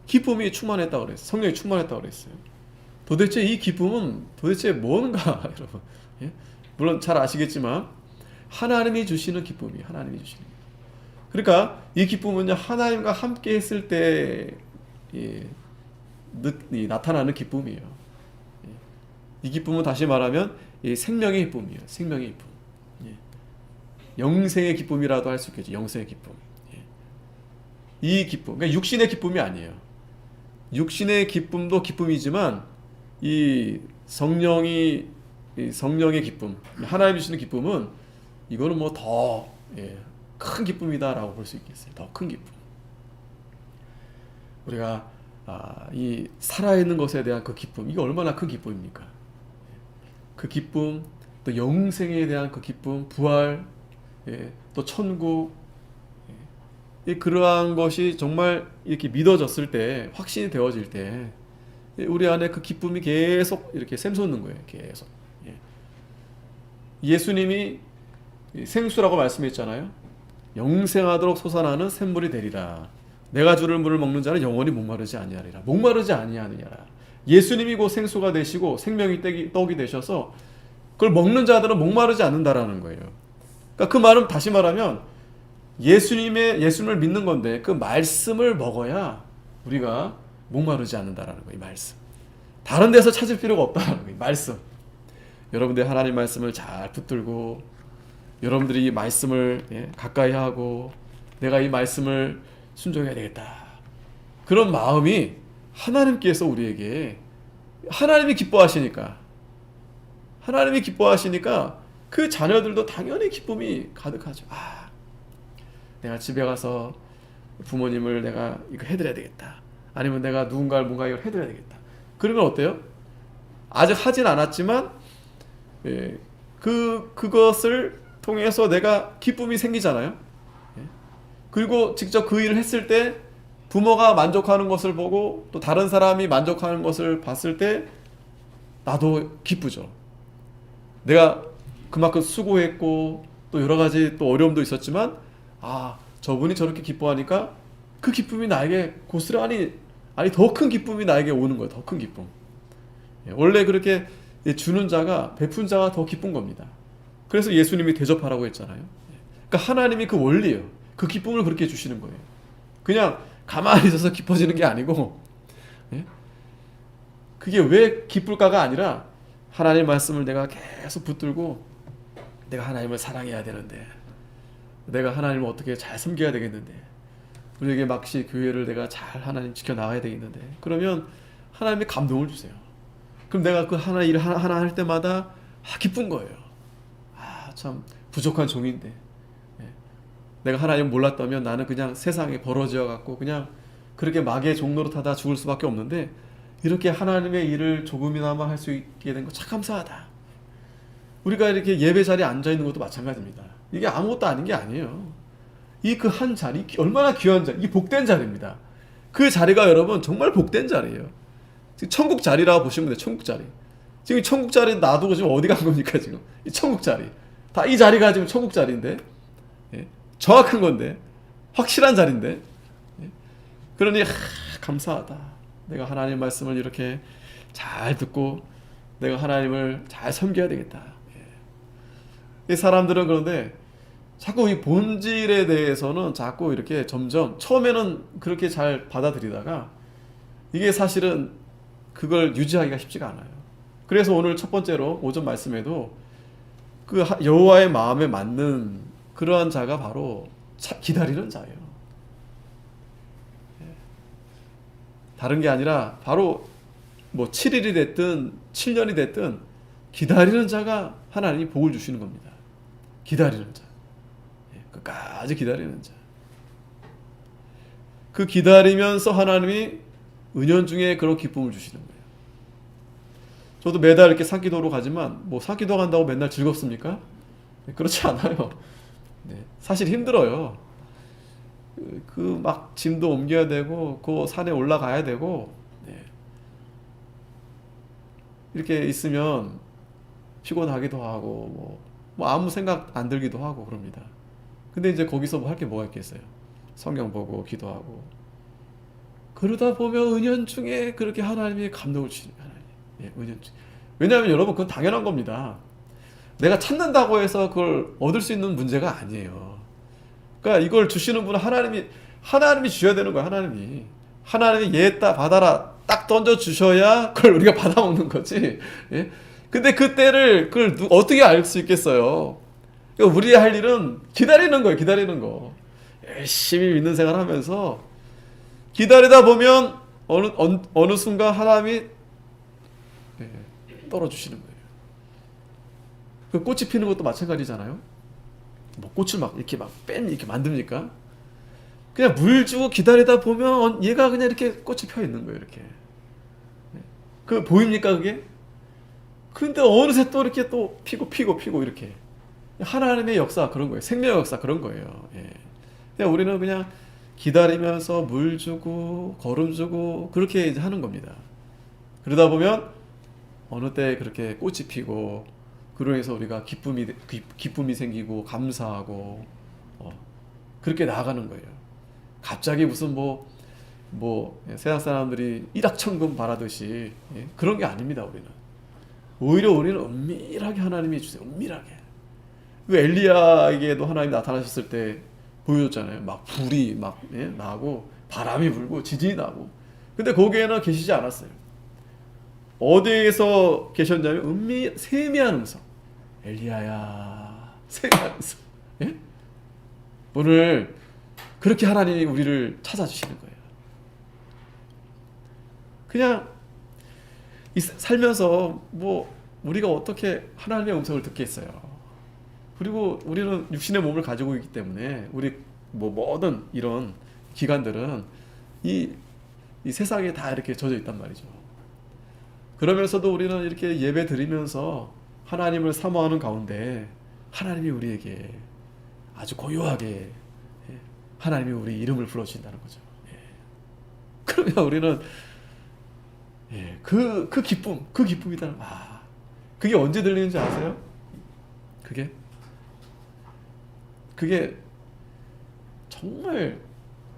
기쁨이 충만했다고 그랬어요. 성령이 충만했다고 그랬어요. 도대체 이 기쁨은 도대체 뭔가 여러분. 예? 물론 잘 아시겠지만 하나님이 주시는 기쁨이 하나님이 주시는 기쁨. 그러니까 이 기쁨은요 하나님과 함께 했을 때 나타나는 기쁨이에요. 이 기쁨은 다시 말하면 생명의 기쁨이에요. 생명의 기쁨. 영생의 기쁨이라도 할 수 있겠죠. 영생의 기쁨. 이 기쁨, 그러니까 육신의 기쁨이 아니에요. 육신의 기쁨도 기쁨이지만 이 성령의 기쁨, 하나님 주시는 기쁨은 이거는 뭐 더 큰 기쁨이다라고 볼 수 있겠어요. 더 큰 기쁨. 우리가 이 살아있는 것에 대한 그 기쁨, 이게 얼마나 큰 기쁨입니까? 그 기쁨, 또 영생에 대한 그 기쁨, 부활, 또 천국, 그러한 것이 정말 이렇게 믿어졌을 때, 확신이 되어질 때, 우리 안에 그 기쁨이 계속 이렇게 샘솟는 거예요. 계속. 예수님이 생수라고 말씀했잖아요. 영생하도록 솟아나는 샘물이 되리라. 내가 주를 물을 먹는 자는 영원히 목마르지 아니하리라. 목마르지 아니하느냐라. 예수님이 곧 생수가 되시고 생명이 떡이 되셔서 그걸 먹는 자들은 목마르지 않는다라는 거예요. 그러니까 그 말은 다시 말하면 예수님을 믿는 건데 그 말씀을 먹어야 우리가 목마르지 않는다라는 거예요. 이 말씀. 다른 데서 찾을 필요가 없다라는 거예요. 말씀. 여러분들이 하나님 말씀을 잘 붙들고 여러분들이 이 말씀을 가까이 하고 내가 이 말씀을 순종해야 되겠다. 그런 마음이 하나님께서 우리에게 하나님이 기뻐하시니까 그 자녀들도 당연히 기쁨이 가득하죠. 내가 집에 가서 부모님을 내가 이거 해드려야 되겠다. 아니면 내가 누군가를 뭔가 이걸 해드려야 되겠다. 그러면 어때요? 아직 하진 않았지만 그것을 통해서 내가 기쁨이 생기잖아요. 그리고 직접 그 일을 했을 때 부모가 만족하는 것을 보고 또 다른 사람이 만족하는 것을 봤을 때 나도 기쁘죠. 내가 그만큼 수고했고 또 여러 가지 또 어려움도 있었지만 저분이 저렇게 기뻐하니까 그 기쁨이 나에게 고스란히 더 큰 기쁨이 나에게 오는 거예요. 더 큰 기쁨. 원래 그렇게 주는 자가 베푼 자가 더 기쁜 겁니다. 그래서 예수님이 대접하라고 했잖아요. 그러니까 하나님이 그 원리예요. 그 기쁨을 그렇게 주시는 거예요. 그냥 가만히 있어서 기뻐지는 게 아니고 그게 왜 기쁠까가 아니라 하나님 말씀을 내가 계속 붙들고 내가 하나님을 사랑해야 되는데 내가 하나님을 어떻게 잘 섬겨야 되겠는데 우리에게 막시 교회를 내가 잘 하나님 지켜나가야 되겠는데 그러면 하나님이 감동을 주세요. 그럼 내가 그 하나 일 하나 할 때마다 기쁜 거예요. 참 부족한 종인데 내가 하나님 몰랐다면 나는 그냥 세상에 벌어져 갖고 그냥 그렇게 마귀의 종로로 타다 죽을 수밖에 없는데 이렇게 하나님의 일을 조금이나마 할 수 있게 된 거 참 감사하다. 우리가 이렇게 예배 자리에 앉아 있는 것도 마찬가지입니다. 이게 아무것도 아닌 게 아니에요. 이 그 한 자리 얼마나 귀한 자리, 이 복된 자리입니다. 그 자리가 여러분 정말 복된 자리예요. 지금 천국 자리라고 보시면 돼요. 천국 자리. 지금 천국 자리 놔두고 지금 어디 간 겁니까 지금? 이 천국 자리. 다 이 자리가 지금 천국 자리인데 정확한 건데 확실한 자리인데 그러니 감사하다. 내가 하나님 말씀을 이렇게 잘 듣고 내가 하나님을 잘 섬겨야 되겠다. 이 사람들은 그런데 자꾸 이 본질에 대해서는 자꾸 이렇게 점점 처음에는 그렇게 잘 받아들이다가 이게 사실은 그걸 유지하기가 쉽지가 않아요. 그래서 오늘 첫 번째로 오전 말씀에도 그 여호와의 마음에 맞는 그러한 자가 바로 기다리는 자예요. 다른 게 아니라 바로 뭐 7일이 됐든 7년이 됐든 기다리는 자가 하나님이 복을 주시는 겁니다. 기다리는 자. 끝까지 기다리는 자. 그 기다리면서 하나님이 은연중에 그런 기쁨을 주시는 거예요. 저도 매달 이렇게 산기도로 가지만 뭐 산기도 간다고 맨날 즐겁습니까? 그렇지 않아요. 사실 힘들어요. 그 막 짐도 옮겨야 되고 그 산에 올라가야 되고 이렇게 있으면 피곤하기도 하고 뭐 아무 생각 안 들기도 하고 그럽니다. 근데 이제 거기서 뭐 할 게 뭐가 있겠어요? 성경 보고 기도하고 그러다 보면 은연중에 그렇게 하나님이 감동을 주시는 하나님. 예, 은연중. 왜냐하면 여러분 그건 당연한 겁니다. 내가 찾는다고 해서 그걸 얻을 수 있는 문제가 아니에요. 그러니까 이걸 주시는 분은 하나님이 주셔야 되는 거야. 하나님이 얘다 받아라 딱 던져 주셔야 그걸 우리가 받아 먹는 거지. 예? 근데 그때를 그걸 어떻게 알 수 있겠어요? 그러니까 우리 할 일은 기다리는 거예요. 기다리는 거. 열심히 믿는 생활하면서 기다리다 보면 어느 순간 하나님이 떨어주시는 거예요. 그 꽃이 피는 것도 마찬가지잖아요. 뭐 꽃을 막 이렇게 이렇게 만듭니까? 그냥 물 주고 기다리다 보면 얘가 그냥 이렇게 꽃이 펴 있는 거예요. 이렇게. 그 보입니까 그게? 근데 어느새 또 이렇게 또 피고 이렇게. 하나님의 역사 그런 거예요. 생명의 역사 그런 거예요. 예. 그냥 우리는 그냥 기다리면서 물 주고 거름 주고 그렇게 이제 하는 겁니다. 그러다 보면 어느 때 그렇게 꽃이 피고 그로 인해서 우리가 기쁨이 생기고 감사하고 그렇게 나아가는 거예요. 갑자기 무슨 세상 사람들이 일확천금 바라듯이 그런 게 아닙니다. 오히려 우리는 은밀하게 하나님이 주세요. 은밀하게. 그 엘리야에게도 하나님 나타나셨을 때 보여줬잖아요. 막 불이 나고 바람이 불고 지진이 나고. 근데 거기에는 계시지 않았어요. 어디에서 계셨냐면 세미한 음성. 엘리야야. 세미한 음성. 예? 오늘 그렇게 하나님이 우리를 찾아주시는 거예요. 그냥 살면서 우리가 어떻게 하나님의 음성을 듣겠어요. 그리고 우리는 육신의 몸을 가지고 있기 때문에 우리 모든 이런 기관들은 이 세상에 다 이렇게 젖어 있단 말이죠. 그러면서도 우리는 이렇게 예배 드리면서 하나님을 사모하는 가운데 하나님이 우리에게 아주 고요하게 하나님이 우리 이름을 불러주신다는 거죠. 그러면 우리는 그 기쁨이다. 그게 언제 들리는지 아세요? 그게 정말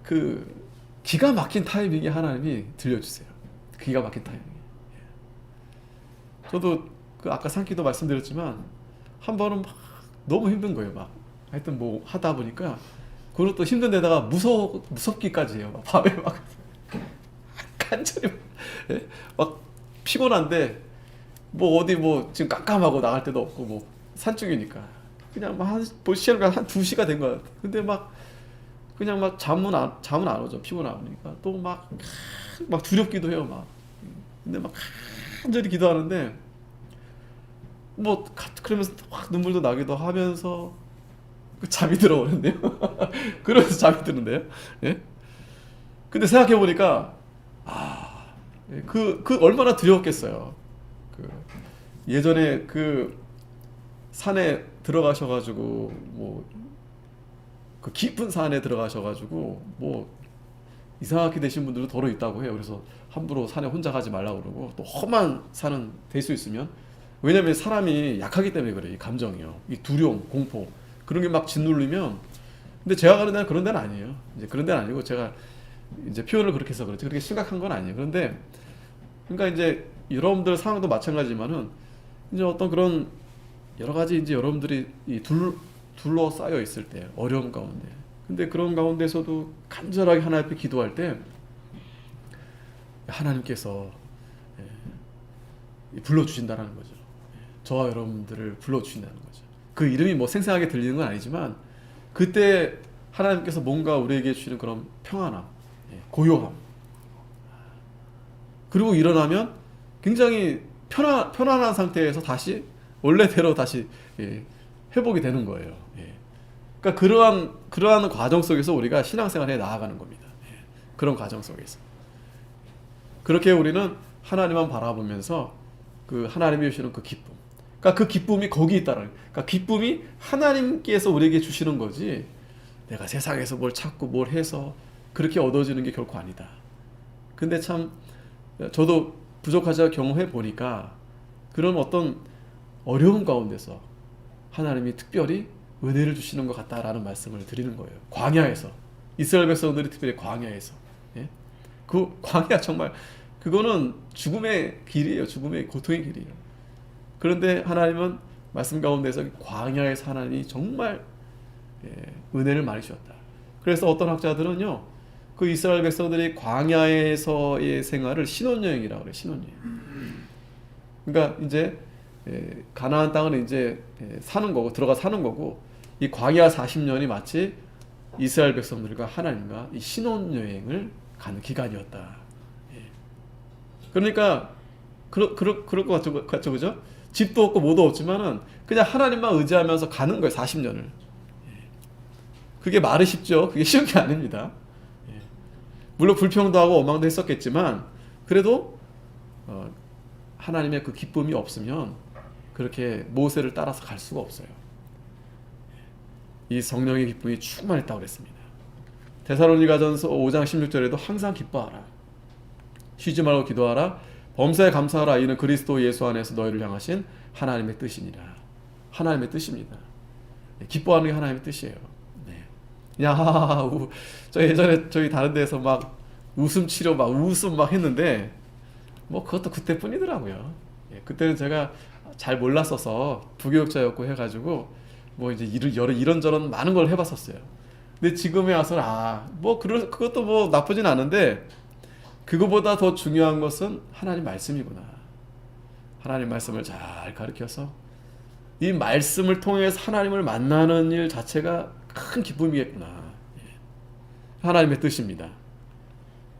그 기가 막힌 타이밍에 하나님이 들려주세요. 기가 막힌 타이밍에. 저도 그 아까 산기도 말씀드렸지만 한 번은 막 너무 힘든 거예요. 하여튼 하다 보니까 그것도 힘든 데다가 무섭기까지 해요. 밤에 간절히 막 피곤한데 어디 지금 깜깜하고 나갈 데도 없고 산중이니까 그냥 시간가 한 2시가 된 것 같아. 근데 그냥 잠은 안 오죠. 피곤하니까 또 막 두렵기도 해요. 근데 간절히 기도하는데 그러면서 확 눈물도 나기도 하면서 잠이 들어오는데요. 그러면서 잠이 드는데요. 예? 근데 생각해 보니까 얼마나 두려웠겠어요. 예전에 산에 들어가셔가지고 그 깊은 산에 들어가셔가지고 이상하게 되신 분들도 더러 있다고 해요. 그래서 함부로 산에 혼자 가지 말라고 그러고 또 험한 산은 될 수 있으면 왜냐면 사람이 약하기 때문에 그래요. 이 감정이요. 이 두려움, 공포 그런 게 막 짓눌리면 근데 제가 가는 데는 그런 데는 아니에요. 이제 그런 데는 아니고 제가 이제 표현을 그렇게 해서 그렇지 그렇게 심각한 건 아니에요. 그런데 그러니까 이제 여러분들 상황도 마찬가지지만은 이제 어떤 그런 여러 가지 이제 여러분들이 둘러싸여 있을 때 어려움 가운데 근데 그런 가운데서도 간절하게 하나님 앞에 기도할 때 하나님께서 불러주신다는 거죠. 저와 여러분들을 불러주신다는 거죠. 그 이름이 생생하게 들리는 건 아니지만 그때 하나님께서 뭔가 우리에게 주시는 그런 평안함, 고요함 그리고 일어나면 굉장히 편안한 상태에서 다시 원래대로 다시 회복이 되는 거예요. 그러니까 그러한 과정 속에서 우리가 신앙생활에 나아가는 겁니다. 그런 과정 속에서 그렇게 우리는 하나님만 바라보면서 그 하나님이 주시는 그 기쁨, 그러니까 그 기쁨이 거기 있다는, 그러니까 기쁨이 하나님께서 우리에게 주시는 거지 내가 세상에서 뭘 찾고 뭘 해서 그렇게 얻어지는 게 결코 아니다. 근데 참 저도 부족하자 경험해 보니까 그런 어떤 어려움 가운데서 하나님이 특별히 은혜를 주시는 것 같다라는 말씀을 드리는 거예요. 광야에서, 이스라엘 백성들이 특별히 광야에서, 예? 그 광야 정말 그거는 죽음의 길이에요. 죽음의 고통의 길이에요. 그런데 하나님은 말씀 가운데서 광야에서 하나님이 정말 은혜를 많이 주셨다. 그래서 어떤 학자들은요, 그 이스라엘 백성들이 광야에서의 생활을 신혼여행이라고 그래요. 신혼여행. 그러니까 이제 가나안 땅을 이제 사는 거고, 들어가 사는 거고, 이 광야 40년이 마치 이스라엘 백성들과 하나님과 이 신혼여행을 가는 기간이었다. 그러니까 그럴 것 같죠, 그죠? 집도 없고 뭐도 없지만은 그냥 하나님만 의지하면서 가는 거예요, 40년을. 그게 말이 쉽죠? 그게 쉬운 게 아닙니다. 물론 불평도 하고 원망도 했었겠지만, 그래도 하나님의 그 기쁨이 없으면 그렇게 모세를 따라서 갈 수가 없어요. 이 성령의 기쁨이 충만했다고 그랬습니다. 데살로니가전서 5장 16절에도 항상 기뻐하라, 쉬지 말고 기도하라, 범사에 감사하라, 이는 그리스도 예수 안에서 너희를 향하신 하나님의 뜻이니라. 하나님의 뜻입니다. 기뻐하는 게 하나님의 뜻이에요. 야, 저 예전에 저희 다른 데서 막 웃음 치료 막 웃음 막 했는데 뭐 그것도 그때뿐이더라고요. 그때는 제가 잘 몰랐어서 부교육자였고 해가지고 뭐 이제 이런저런 많은 걸 해봤었어요. 근데 지금에 와서는 뭐 그것도 뭐 나쁘진 않은데, 그거보다 더 중요한 것은 하나님 말씀이구나. 하나님 말씀을 잘 가르쳐서 이 말씀을 통해서 하나님을 만나는 일 자체가 큰 기쁨이겠구나. 하나님의 뜻입니다.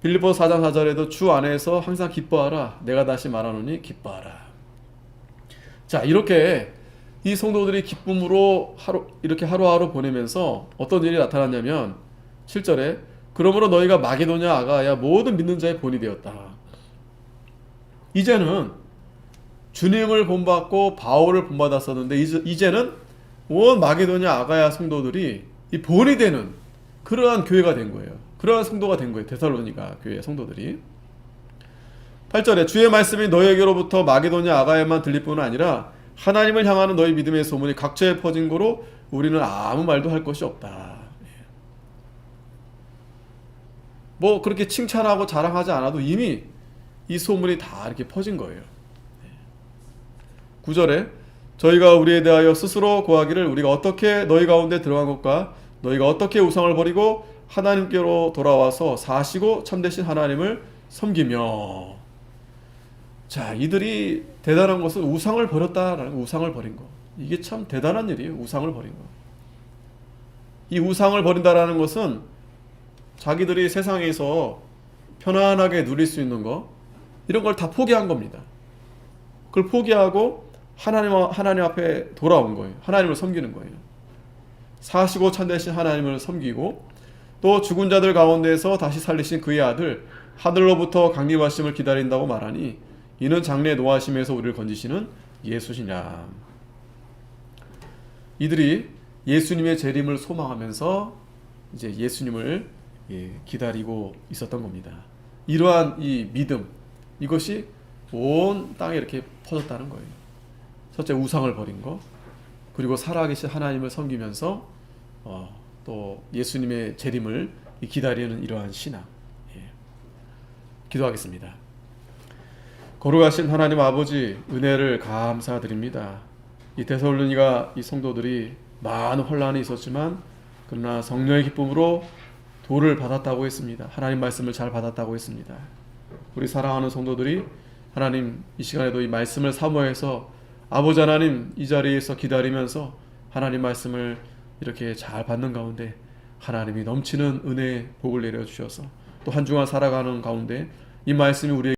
빌립보서 4장 4절에도 주 안에서 항상 기뻐하라, 내가 다시 말하노니 기뻐하라. 자, 이렇게 이 성도들이 기쁨으로 이렇게 하루하루 보내면서 어떤 일이 나타났냐면 7절에 그러므로 너희가 마게도냐 아가야 모든 믿는 자의 본이 되었다. 이제는 주님을 본받고 바울을 본받았었는데 이제는 온 마게도냐 아가야 성도들이 이 본이 되는 그러한 교회가 된 거예요. 그러한 성도가 된 거예요. 데살로니가 교회 성도들이. 8절에 주의 말씀이 너희에게로부터 마게도냐 아가야만 들릴 뿐은 아니라 하나님을 향하는 너희 믿음의 소문이 각처에 퍼진 거로 우리는 아무 말도 할 것이 없다. 뭐 그렇게 칭찬하고 자랑하지 않아도 이미 이 소문이 다 이렇게 퍼진 거예요. 9절에 저희가 우리에 대하여 스스로 고하기를 우리가 어떻게 너희 가운데 들어간 것과 너희가 어떻게 우상을 버리고 하나님께로 돌아와서 사시고 참되신 하나님을 섬기며. 자, 이들이 대단한 것은 우상을 버렸다라는 거, 우상을 버린 거. 이게 참 대단한 일이에요. 우상을 버린 거. 이 우상을 버린다라는 것은 자기들이 세상에서 편안하게 누릴 수 있는 거, 이런 걸 다 포기한 겁니다. 그걸 포기하고 하나님 앞에 돌아온 거예요. 하나님을 섬기는 거예요. 사시고 참되신 하나님을 섬기고, 또 죽은 자들 가운데서 다시 살리신 그의 아들 하늘로부터 강림하심을 기다린다고 말하니 이는 장래 노하심에서 우리를 건지시는 예수시냐. 이들이 예수님의 재림을 소망하면서 이제 예수님을 기다리고 있었던 겁니다. 이러한 이 믿음, 이것이 온 땅에 이렇게 퍼졌다는 거예요. 첫째, 우상을 버린 거, 그리고 살아계신 하나님을 섬기면서 또 예수님의 재림을 기다리는 이러한 신앙. 기도하겠습니다. 거룩하신 하나님 아버지, 은혜를 감사드립니다. 이 데살로니가 이 성도들이 많은 혼란이 있었지만 그러나 성령의 기쁨으로 도를 받았다고 했습니다. 하나님 말씀을 잘 받았다고 했습니다. 우리 사랑하는 성도들이 하나님 이 시간에도 이 말씀을 사모해서 아버지 하나님 이 자리에서 기다리면서 하나님 말씀을 이렇게 잘 받는 가운데 하나님이 넘치는 은혜의 복을 내려주셔서 또 한 주간 살아가는 가운데 이 말씀이 우리에게